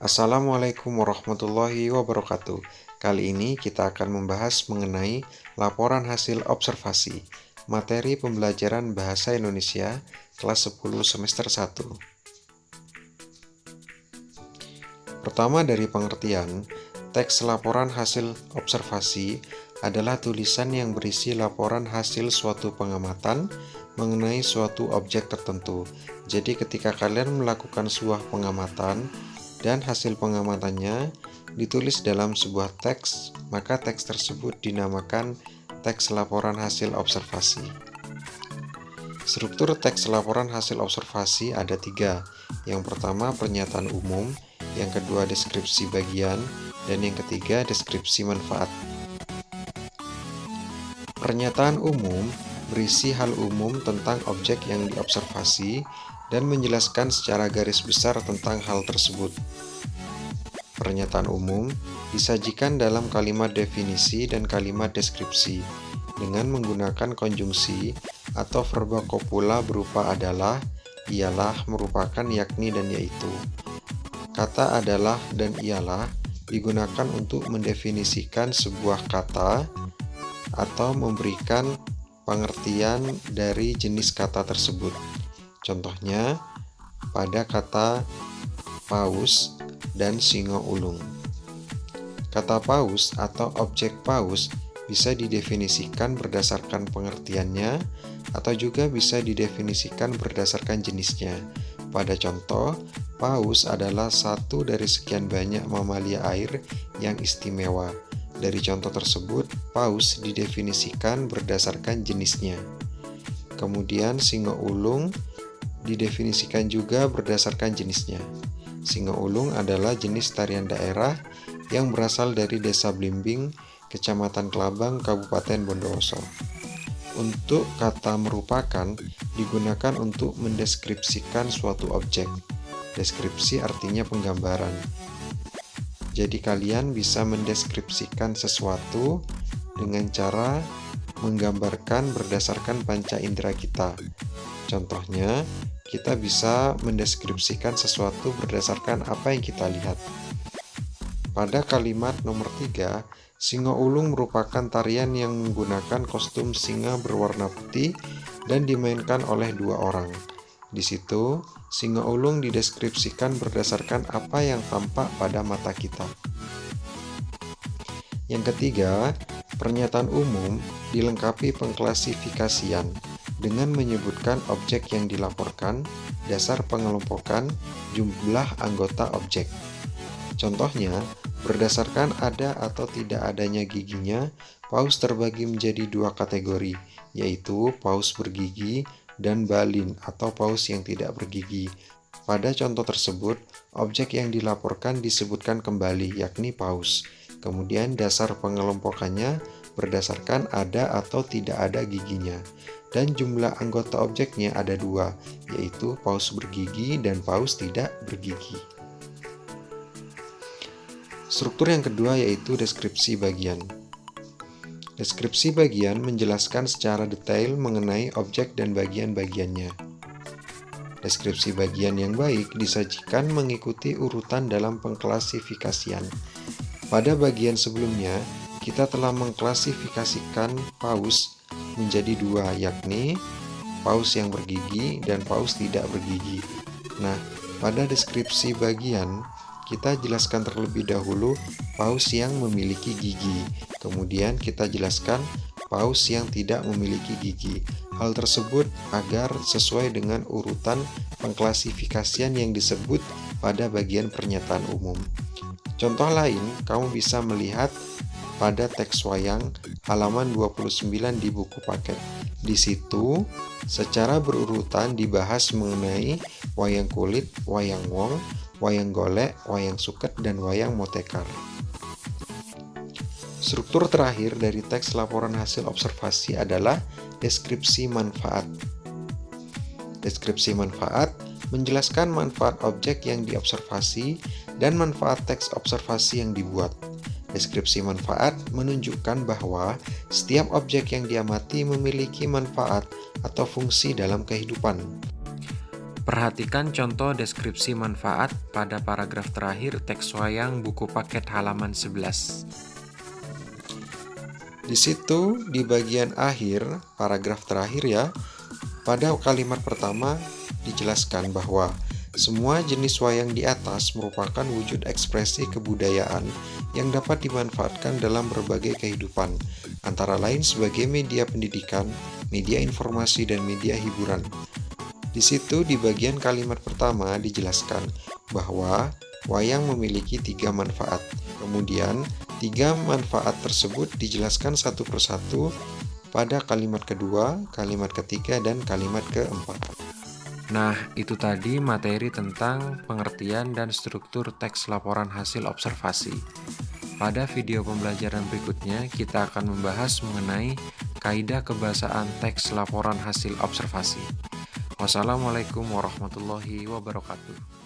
Assalamualaikum warahmatullahi wabarakatuh. Kali ini kita akan membahas mengenai laporan hasil observasi, materi pembelajaran Bahasa Indonesia kelas 10 semester 1. Pertama dari pengertian, teks laporan hasil observasi adalah tulisan yang berisi laporan hasil suatu pengamatan mengenai suatu objek tertentu. Jadi ketika kalian melakukan sebuah pengamatan dan hasil pengamatannya ditulis dalam sebuah teks, maka teks tersebut dinamakan teks laporan hasil observasi. Struktur teks laporan hasil observasi ada 3. Yang pertama pernyataan umum, yang kedua deskripsi bagian, dan yang ketiga deskripsi manfaat. Pernyataan umum berisi hal umum tentang objek yang diobservasi dan menjelaskan secara garis besar tentang hal tersebut. Pernyataan umum disajikan dalam kalimat definisi dan kalimat deskripsi dengan menggunakan konjungsi atau verba copula berupa adalah, ialah, merupakan, yakni, dan yaitu. Kata adalah dan ialah digunakan untuk mendefinisikan sebuah kata atau memberikan pengertian dari jenis kata tersebut. Contohnya pada kata paus dan singo ulung. Kata paus atau objek paus bisa didefinisikan berdasarkan pengertiannya atau juga bisa didefinisikan berdasarkan jenisnya. Pada contoh, paus adalah satu dari sekian banyak mamalia air yang istimewa. Dari contoh tersebut, paus didefinisikan berdasarkan jenisnya. Kemudian singo ulung didefinisikan juga berdasarkan jenisnya. Singo ulung adalah jenis tarian daerah yang berasal dari Desa Blimbing, Kecamatan Kelabang, Kabupaten Bondowoso. Untuk kata merupakan digunakan untuk mendeskripsikan suatu objek. Deskripsi artinya penggambaran. Jadi kalian bisa mendeskripsikan sesuatu dengan cara menggambarkan berdasarkan panca indera kita. Contohnya, kita bisa mendeskripsikan sesuatu berdasarkan apa yang kita lihat. Pada kalimat nomor 3, singo ulung merupakan tarian yang menggunakan kostum singa berwarna putih dan dimainkan oleh 2 orang. Di situ, singo ulung dideskripsikan berdasarkan apa yang tampak pada mata kita. Yang ketiga, pernyataan umum dilengkapi pengklasifikasian dengan menyebutkan objek yang dilaporkan, dasar pengelompokan, jumlah anggota objek. Contohnya, berdasarkan ada atau tidak adanya giginya, paus terbagi menjadi 2 kategori, yaitu paus bergigi dan balin atau paus yang tidak bergigi. Pada contoh tersebut, objek yang dilaporkan disebutkan kembali, yakni paus. Kemudian dasar pengelompokannya berdasarkan ada atau tidak ada giginya. Dan jumlah anggota objeknya ada 2, yaitu paus bergigi dan paus tidak bergigi. Struktur yang kedua yaitu deskripsi bagian. Deskripsi bagian menjelaskan secara detail mengenai objek dan bagian-bagiannya. Deskripsi bagian yang baik disajikan mengikuti urutan dalam pengklasifikasian. Pada bagian sebelumnya, kita telah mengklasifikasikan paus menjadi 2, yakni paus yang bergigi dan paus tidak bergigi. Nah, pada deskripsi bagian, kita jelaskan terlebih dahulu paus yang memiliki gigi. Kemudian kita jelaskan paus yang tidak memiliki gigi. Hal tersebut agar sesuai dengan urutan pengklasifikasian yang disebut pada bagian pernyataan umum. Contoh lain, kamu bisa melihat pada teks wayang halaman 29 di buku paket. Di situ, secara berurutan dibahas mengenai wayang kulit, wayang wong, wayang golek, wayang suket, dan wayang motekar. Struktur terakhir dari teks laporan hasil observasi adalah deskripsi manfaat. Deskripsi manfaat menjelaskan manfaat objek yang diobservasi dan manfaat teks observasi yang dibuat. Deskripsi manfaat menunjukkan bahwa setiap objek yang diamati memiliki manfaat atau fungsi dalam kehidupan. Perhatikan contoh deskripsi manfaat pada paragraf terakhir teks wayang buku paket halaman 11. Di situ di bagian akhir paragraf terakhir ya, pada kalimat pertama dijelaskan bahwa semua jenis wayang di atas merupakan wujud ekspresi kebudayaan yang dapat dimanfaatkan dalam berbagai kehidupan, antara lain sebagai media pendidikan, media informasi, dan media hiburan. Di situ di bagian kalimat pertama dijelaskan bahwa wayang memiliki 3 manfaat. Kemudian 3 manfaat tersebut dijelaskan satu persatu pada kalimat kedua, kalimat ketiga, dan kalimat keempat. Nah, itu tadi materi tentang pengertian dan struktur teks laporan hasil observasi. Pada video pembelajaran berikutnya, kita akan membahas mengenai kaidah kebahasaan teks laporan hasil observasi. Wassalamualaikum warahmatullahi wabarakatuh.